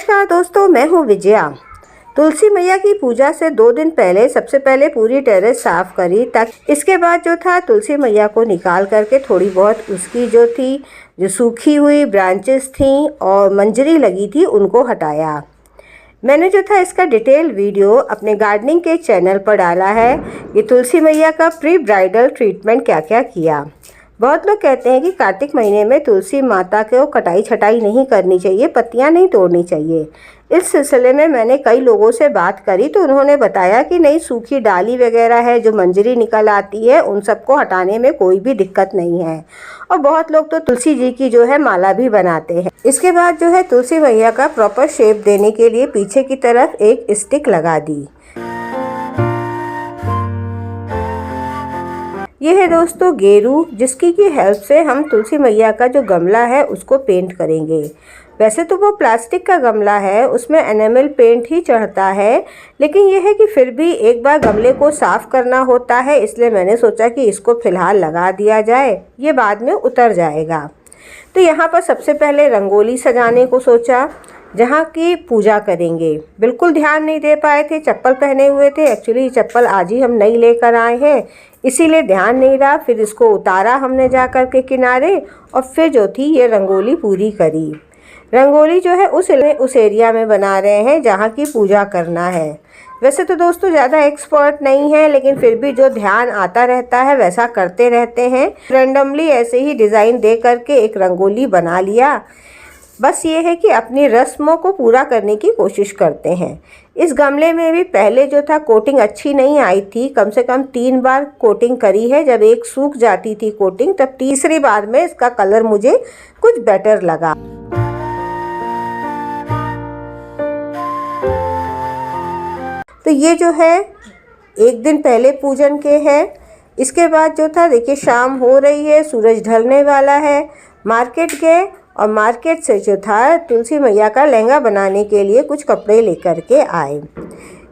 नमस्कार दोस्तों, मैं हूँ विजया। तुलसी मैया की पूजा से 2 दिन पहले सबसे पहले पूरी टेरेस साफ करी। तक इसके बाद जो था तुलसी मैया को निकाल करके थोड़ी बहुत उसकी जो सूखी हुई ब्रांचेस थी और मंजरी लगी थी उनको हटाया। मैंने जो था इसका डिटेल वीडियो अपने गार्डनिंग के चैनल पर डाला है। ये तुलसी मैया का प्री ब्राइडल ट्रीटमेंट क्या क्या किया। बहुत लोग कहते हैं कि कार्तिक महीने में तुलसी माता को कटाई छटाई नहीं करनी चाहिए, पत्तियां नहीं तोड़नी चाहिए। इस सिलसिले में मैंने कई लोगों से बात करी तो उन्होंने बताया कि नहीं, सूखी डाली वगैरह है, जो मंजरी निकल आती है, उन सबको हटाने में कोई भी दिक्कत नहीं है। और बहुत लोग तो तुलसी जी की जो है माला भी बनाते हैं। इसके बाद जो है तुलसी मैया का प्रॉपर शेप देने के लिए पीछे की तरफ एक स्टिक लगा दी। ये है दोस्तों गेरू, जिसकी की हेल्प से हम तुलसी मैया का जो गमला है उसको पेंट करेंगे। वैसे तो वो प्लास्टिक का गमला है, उसमें एनामल पेंट ही चढ़ता है, लेकिन यह है कि फिर भी एक बार गमले को साफ़ करना होता है, इसलिए मैंने सोचा कि इसको फ़िलहाल लगा दिया जाए, ये बाद में उतर जाएगा। तो यहाँ पर सबसे पहले रंगोली सजाने को सोचा, जहाँ की पूजा करेंगे। बिल्कुल ध्यान नहीं दे पाए थे, चप्पल पहने हुए थे। एक्चुअली चप्पल आज ही हम नई लेकर आए हैं, इसीलिए ध्यान नहीं रहा। फिर इसको उतारा हमने जा कर के किनारे, और फिर जो थी ये रंगोली पूरी करी। रंगोली जो है उस एरिया में बना रहे हैं जहाँ की पूजा करना है। वैसे तो दोस्तों ज़्यादा एक्सपर्ट नहीं है, लेकिन फिर भी जो ध्यान आता रहता है वैसा करते रहते हैं। रैंडमली ऐसे ही डिज़ाइन दे करके एक रंगोली बना लिया। बस ये है कि अपनी रस्मों को पूरा करने की कोशिश करते हैं। इस गमले में भी पहले जो था कोटिंग अच्छी नहीं आई थी, कम से कम 3 बार कोटिंग करी है। जब एक सूख जाती थी कोटिंग, तब तीसरी बार में इसका कलर मुझे कुछ बेटर लगा। तो ये जो है 1 दिन पहले पूजन के हैं। इसके बाद जो था देखिए शाम हो रही है, सूरज ढलने वाला है। मार्केट गए और मार्केट से जो था तुलसी मैया का लहंगा बनाने के लिए कुछ कपड़े लेकर के आए।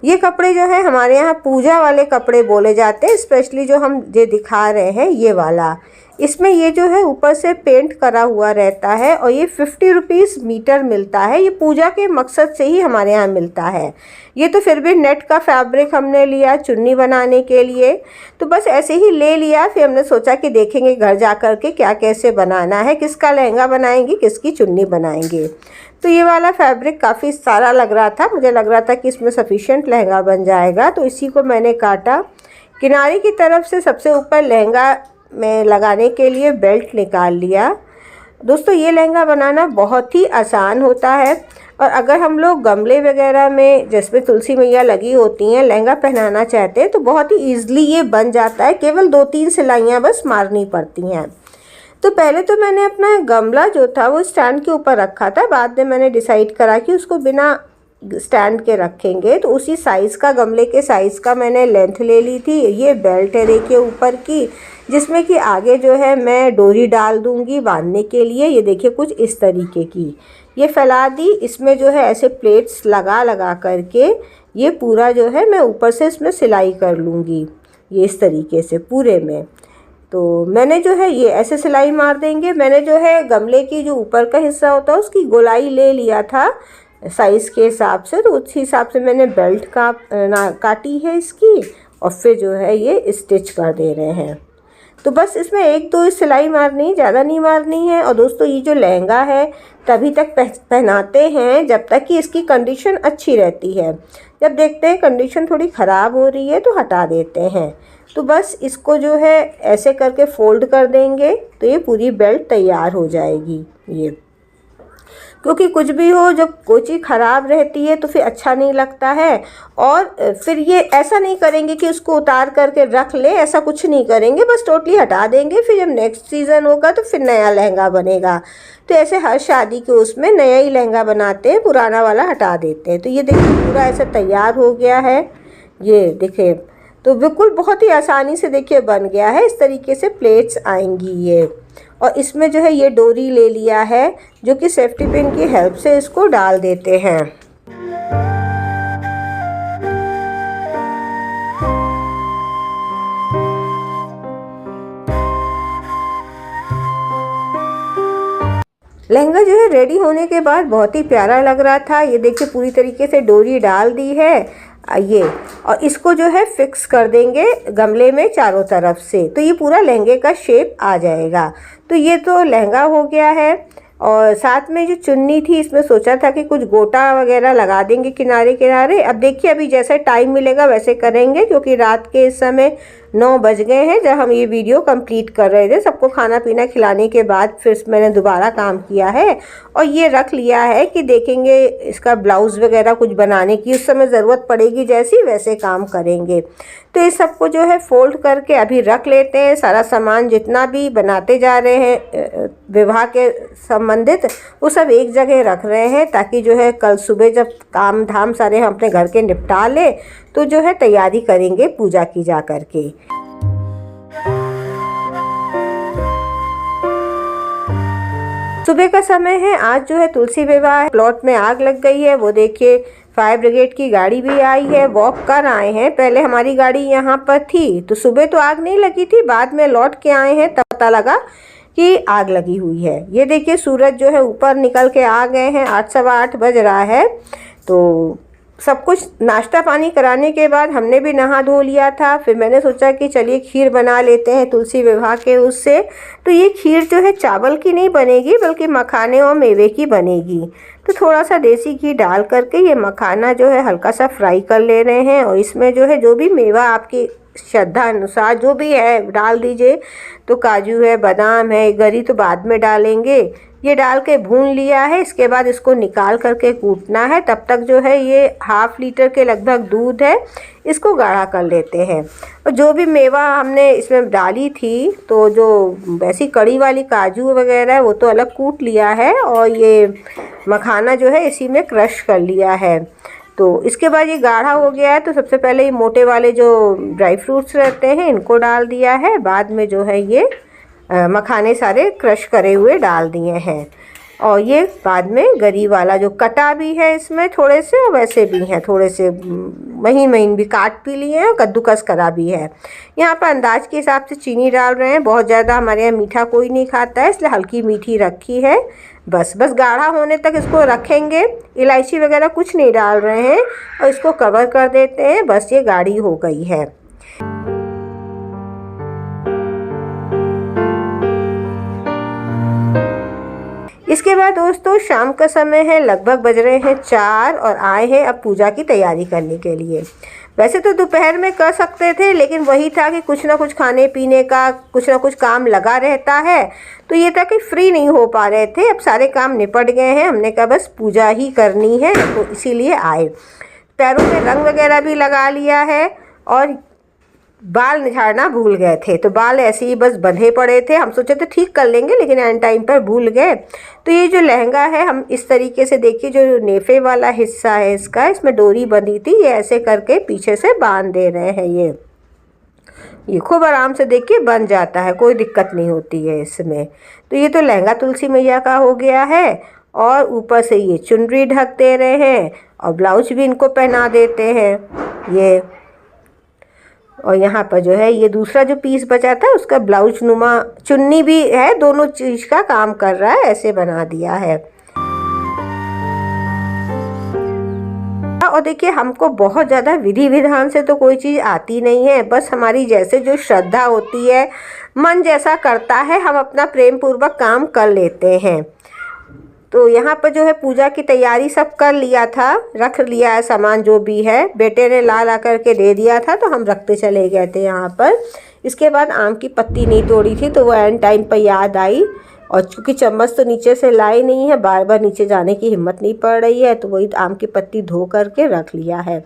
ये कपड़े जो है हमारे यहाँ पूजा वाले कपड़े बोले जाते हैं, स्पेशली जो हम ये दिखा रहे हैं ये वाला। इसमें ये जो है ऊपर से पेंट करा हुआ रहता है और ये 50 रुपीज़ मीटर मिलता है। ये पूजा के मकसद से ही हमारे यहाँ मिलता है। ये तो फिर भी नेट का फैब्रिक हमने लिया चुन्नी बनाने के लिए, तो बस ऐसे ही ले लिया। फिर हमने सोचा कि देखेंगे घर जा कर के क्या कैसे बनाना है, किसका लहंगा बनाएंगे, किसकी चुन्नी बनाएंगे। तो ये वाला फैब्रिक काफ़ी सारा लग रहा था, मुझे लग रहा था कि इसमें सफिशिएंट लहंगा बन जाएगा, तो इसी को मैंने काटा। किनारे की तरफ से सबसे ऊपर लहंगा में लगाने के लिए बेल्ट निकाल लिया। दोस्तों ये लहंगा बनाना बहुत ही आसान होता है, और अगर हम लोग गमले वगैरह में जिसमें तुलसी मैया लगी होती हैं लहंगा पहनाना चाहते हैं तो बहुत ही ईजिली ये बन जाता है। केवल 2-3 सिलाइयाँ बस मारनी पड़ती हैं। तो पहले तो मैंने अपना गमला जो था वो स्टैंड के ऊपर रखा था, बाद में मैंने डिसाइड करा कि उसको बिना स्टैंड के रखेंगे, तो उसी साइज़ का, गमले के साइज़ का मैंने लेंथ ले ली थी। ये बेल्ट है देखिए ऊपर की, जिसमें कि आगे जो है मैं डोरी डाल दूंगी बांधने के लिए। ये देखिए कुछ इस तरीके की ये फैला दी। इसमें जो है ऐसे प्लेट्स लगा करके ये पूरा जो है मैं ऊपर से इसमें सिलाई कर लूँगी, ये इस तरीके से पूरे में। तो मैंने जो है ये ऐसे सिलाई मार देंगे। मैंने जो है गमले की जो ऊपर का हिस्सा होता है उसकी गोलाई ले लिया था साइज़ के हिसाब से, तो उस हिसाब से मैंने बेल्ट का काटी है इसकी, और फिर जो है ये स्टिच कर दे रहे हैं। तो बस इसमें 1-2 सिलाई मारनी, ज़्यादा नहीं मारनी है। और दोस्तों ये जो लहंगा है तभी तक पहनाते हैं जब तक कि इसकी कंडीशन अच्छी रहती है। जब देखते हैं कंडीशन थोड़ी ख़राब हो रही है तो हटा देते हैं। तो बस इसको जो है ऐसे करके फोल्ड कर देंगे तो ये पूरी बेल्ट तैयार हो जाएगी। ये क्योंकि कुछ भी हो, जब कोई चीज़ ख़राब रहती है तो फिर अच्छा नहीं लगता है। और फिर ये ऐसा नहीं करेंगे कि उसको उतार करके रख लें, ऐसा कुछ नहीं करेंगे, बस टोटली हटा देंगे। फिर जब नेक्स्ट सीज़न होगा तो फिर नया लहंगा बनेगा। तो ऐसे हर शादी के उसमें नया ही लहंगा बनाते हैं, पुराना वाला हटा देते हैं। तो ये देखिए पूरा ऐसा तैयार हो गया है, ये देखिए। तो बिल्कुल बहुत ही आसानी से देखिए बन गया है। इस तरीके से प्लेट्स आएंगी ये, और इसमें जो है ये डोरी ले लिया है जो कि सेफ्टी पिन की हेल्प से इसको डाल देते हैं। लहंगा जो है रेडी होने के बाद बहुत ही प्यारा लग रहा था। ये देखिए पूरी तरीके से डोरी डाल दी है ये, और इसको जो है फिक्स कर देंगे गमले में चारों तरफ से, तो ये पूरा लहंगे का शेप आ जाएगा। तो ये तो लहंगा हो गया है। और साथ में जो चुन्नी थी इसमें सोचा था कि कुछ गोटा वगैरह लगा देंगे किनारे किनारे। अब देखिए अभी जैसे टाइम मिलेगा वैसे करेंगे, क्योंकि रात के इस समय 9 बज गए हैं जब हम ये वीडियो कंप्लीट कर रहे थे। सबको खाना पीना खिलाने के बाद फिर मैंने दोबारा काम किया है और ये रख लिया है कि देखेंगे इसका ब्लाउज़ वगैरह कुछ बनाने की, उस समय ज़रूरत पड़ेगी जैसी वैसे काम करेंगे। तो इस सबको जो है फोल्ड करके अभी रख लेते हैं। सारा सामान जितना भी बनाते जा रहे हैं विवाह के संबंधित वो सब एक जगह रख रहे हैं, ताकि जो है कल सुबह जब काम धाम सारे हम अपने घर के निपटा ले तो जो है तैयारी करेंगे पूजा की जा करके। सुबह का समय है, आज जो है तुलसी विवाह प्लॉट में आग लग गई है। वो देखिए फायर ब्रिगेड की गाड़ी भी आई है, वॉक कर आए हैं। पहले हमारी गाड़ी यहाँ पर थी तो सुबह तो आग नहीं लगी थी, बाद में लौट के आए हैं तब पता लगा कि आग लगी हुई है। ये देखिए सूरज जो है ऊपर निकल के आ गए हैं, 8 सवा 8 बज रहा है। तो सब कुछ नाश्ता पानी कराने के बाद हमने भी नहा धो लिया था। फिर मैंने सोचा कि चलिए खीर बना लेते हैं तुलसी विवाह के उससे। तो ये खीर जो है चावल की नहीं बनेगी बल्कि मखाने और मेवे की बनेगी। तो थोड़ा सा देसी घी डाल करके ये मखाना जो है हल्का सा फ्राई कर ले रहे हैं, और इसमें जो है जो भी मेवा आपकी श्रद्धा अनुसार जो भी है डाल दीजिए। तो काजू है, बादाम है, गरी तो बाद में डालेंगे। ये डाल के भून लिया है। इसके बाद इसको निकाल करके कूटना है। तब तक जो है ये 1/2 लीटर के लगभग दूध है, इसको गाढ़ा कर लेते हैं। और जो भी मेवा हमने इसमें डाली थी, तो जो वैसी कड़ी वाली काजू वगैरह है वो तो अलग कूट लिया है, और ये मखाना जो है इसी में क्रश कर लिया है। तो इसके बाद ये गाढ़ा हो गया है, तो सबसे पहले ये मोटे वाले जो ड्राई फ्रूट्स रहते हैं इनको डाल दिया है। बाद में जो है ये मखाने सारे क्रश करे हुए डाल दिए हैं, और ये बाद में गरी वाला जो कटा भी है इसमें थोड़े से, और वैसे भी हैं थोड़े से महीन महीन भी काट भी लिए हैं, कद्दूकस करा भी है। यहाँ पर अंदाज के हिसाब से चीनी डाल रहे हैं। बहुत ज़्यादा हमारे यहाँ मीठा कोई नहीं खाता है, इसलिए हल्की मीठी रखी है। बस गाढ़ा होने तक इसको रखेंगे। इलायची वगैरह कुछ नहीं डाल रहे हैं, और इसको कवर कर देते हैं। बस ये गाढ़ी हो गई है। इसके बाद दोस्तों शाम का समय है, लगभग बज रहे हैं 4, और आए हैं अब पूजा की तैयारी करने के लिए। वैसे तो दोपहर में कर सकते थे, लेकिन वही था कि कुछ ना कुछ खाने पीने का कुछ ना कुछ काम लगा रहता है, तो ये था कि फ्री नहीं हो पा रहे थे। अब सारे काम निपट गए हैं, हमने कहा बस पूजा ही करनी है, तो इसीलिए आए। पैरों में रंग वगैरह भी लगा लिया है, और बाल निछाड़ना भूल गए थे, तो बाल ऐसे ही बस बंधे पड़े थे। हम सोचे थे ठीक कर लेंगे, लेकिन एंड टाइम पर भूल गए। तो ये जो लहंगा है हम इस तरीके से देखिए, जो नेफे वाला हिस्सा है इसका, इसमें डोरी बंधी थी, ये ऐसे करके पीछे से बांध दे रहे हैं। ये खूब आराम से देखिए बन जाता है, कोई दिक्कत नहीं होती है इसमें। तो ये तो लहंगा तुलसी मैया का हो गया है, और ऊपर से ये चुनरी ढक दे रहे हैं, और ब्लाउज भी इनको पहना देते हैं ये। और यहाँ पर जो है ये दूसरा जो पीस बचा था उसका ब्लाउज नुमा चुन्नी भी है, दोनों चीज़ का काम कर रहा है, ऐसे बना दिया है। और देखिए हमको बहुत ज़्यादा विधि विधान से तो कोई चीज़ आती नहीं है, बस हमारी जैसे जो श्रद्धा होती है, मन जैसा करता है, हम अपना प्रेम पूर्वक काम कर लेते हैं। तो यहाँ पर जो है पूजा की तैयारी सब कर लिया था, रख लिया है सामान जो भी है। बेटे ने ला करके दे दिया था, तो हम रखते चले गए थे यहाँ पर। इसके बाद आम की पत्ती नहीं तोड़ी थी, तो वो एंड टाइम पर याद आई, और चूँकि चम्मच तो नीचे से लाई नहीं है, बार बार नीचे जाने की हिम्मत नहीं पड़ रही है, तो वही आम की पत्ती धो करके रख लिया है।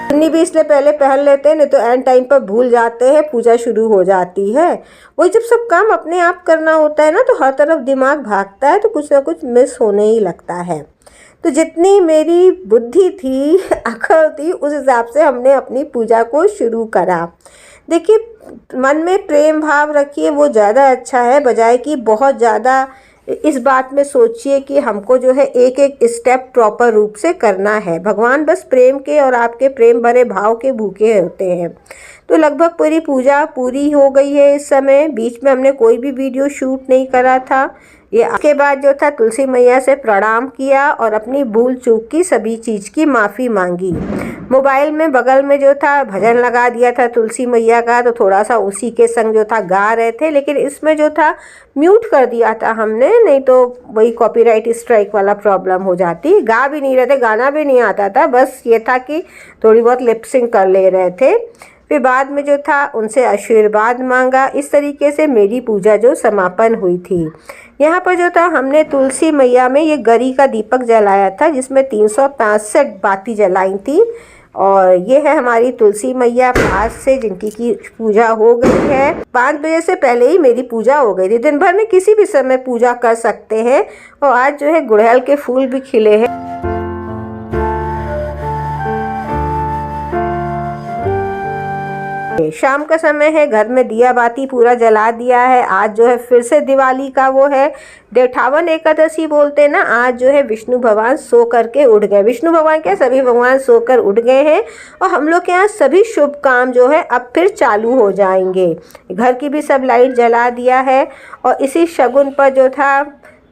चुन्नी भी इसलिए पहले पहन लेते हैं, नहीं तो एंड टाइम पर भूल जाते हैं, पूजा शुरू हो जाती है। वही जब सब काम अपने आप करना होता है ना, तो हर तरफ दिमाग भागता है, तो कुछ ना कुछ मिस होने ही लगता है। तो जितनी मेरी बुद्धि थी, अकल थी, उस हिसाब से हमने अपनी पूजा को शुरू करा। देखिए मन में प्रेम भाव रखिए, वो ज़्यादा अच्छा है, बजाय कि बहुत ज़्यादा इस बात में सोचिए कि हमको जो है एक एक स्टेप प्रॉपर रूप से करना है। भगवान बस प्रेम के और आपके प्रेम भरे भाव के भूखे होते हैं। तो लगभग पूरी पूजा पूरी हो गई है। इस समय बीच में हमने कोई भी वीडियो शूट नहीं करा था। ये के बाद जो था तुलसी मैया से प्रणाम किया और अपनी भूल चूक की सभी चीज़ की माफ़ी मांगी। मोबाइल में बगल में जो था भजन लगा दिया था तुलसी मैया का, तो थोड़ा सा उसी के संग जो था गा रहे थे, लेकिन इसमें जो था म्यूट कर दिया था हमने, नहीं तो वही कॉपीराइट स्ट्राइक वाला प्रॉब्लम हो जाती। गा भी नहीं रहे थे, गाना भी नहीं आता था, बस ये था कि थोड़ी बहुत लिपसिंग कर ले रहे थे। फिर बाद में जो था उनसे आशीर्वाद मांगा। इस तरीके से मेरी पूजा जो समापन हुई थी। यहाँ पर जो था हमने तुलसी मैया में ये गरी का दीपक जलाया था, जिसमें 365 बाती जलाई थी। और ये है हमारी तुलसी मैया पास से, जिनकी की पूजा हो गई है। 5 बजे से पहले ही मेरी पूजा हो गई थी। दिन भर में किसी भी समय पूजा कर सकते हैं। और आज जो है गुड़हल के फूल भी खिले हैं। शाम का समय है, घर में दिया बाती पूरा जला दिया है। आज जो है फिर से दिवाली का वो है देवठावन एकादशी बोलते हैं ना। आज जो है विष्णु भगवान सो करके उठ गए। विष्णु भगवान क्या, सभी भगवान सोकर उठ गए हैं। और हम लोग के यहाँ सभी शुभ काम जो है अब फिर चालू हो जाएंगे। घर की भी सब लाइट जला दिया है। और इसी शगुन पर जो था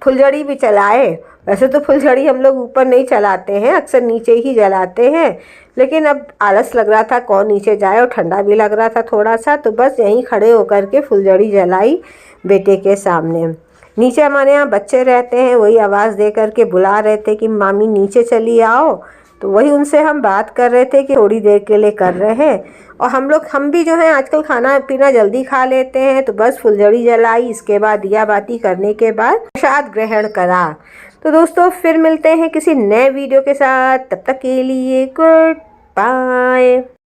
फुलझड़ी भी चलाए। वैसे तो फुलझड़ी हम लोग ऊपर नहीं चलाते हैं, अक्सर नीचे ही जलाते हैं, लेकिन अब आलस लग रहा था कौन नीचे जाए, और ठंडा भी लग रहा था थोड़ा सा, तो बस यहीं खड़े होकर के फुलझड़ी जलाई बेटे के सामने। नीचे हमारे यहाँ बच्चे रहते हैं, वही आवाज़ दे करके बुला रहे थे कि मामी नीचे चली आओ। तो वही उनसे हम बात कर रहे थे कि थोड़ी देर के लिए कर रहे हैं। और हम भी जो है आजकल खाना पीना जल्दी खा लेते हैं, तो बस फुलझड़ी जलाई। इसके बाद दिया बाती करने के बाद प्रसाद ग्रहण करा। तो दोस्तों फिर मिलते हैं किसी नए वीडियो के साथ, तब तक के लिए गुड बाय।